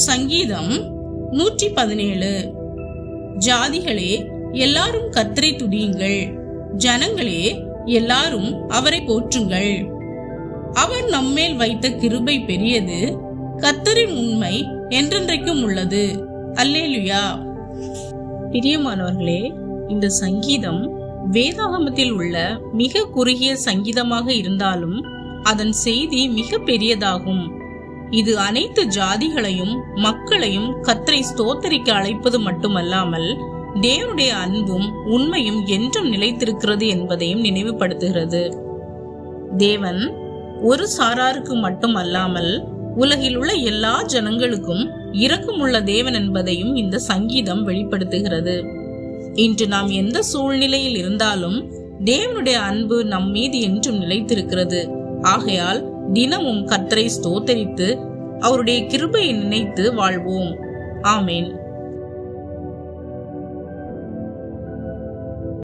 சங்கீதம் 117. ஜாதிகளே, எல்லாரும் கர்த்தரை துதியுங்கள். ஜனங்களே, எல்லாரும் அவரை போற்றுங்கள். அவர் நம்மேல் வைத்த கிருபை பெரியது. கர்த்தரின் உண்மை என்றென்றைக்கும் உள்ளது. அல்லேலுயா. பிரியமானவர்களே, இந்த சங்கீதம் வேதாகமத்தில் உள்ள மிக குறுகிய சங்கீதமாக இருந்தாலும் அதன் செய்தி மிக பெரியதாகும். இது அனைத்து ஜாதிகளையும் மக்களையும் கர்த்தரை ஸ்தோத்தரிக்க அழைப்பது மட்டுமல்லாமல் தேவனுடைய அன்பும் உண்மையும் என்றும் நிலைத்திருக்கிறது என்பதையும் நினைவுபடுத்துகிறது. தேவன் ஒரு சாராருக்கு மட்டும் அல்லாமல் உலகில் உள்ள எல்லா ஜனங்களுக்கும் இரக்கமுள்ள தேவன் என்பதையும் இந்த சங்கீதம் வெளிப்படுத்துகிறது. இன்று நாம் எந்த சூழ்நிலையில் இருந்தாலும் தேவனுடைய அன்பு நம் மீது என்றும் நிலைத்திருக்கிறது. ஆகையால் தினமும் கர்த்தரை ஸ்தோத்தரித்து அவருடைய கிருபையை நினைத்து வாழ்வோம். ஆமேன்.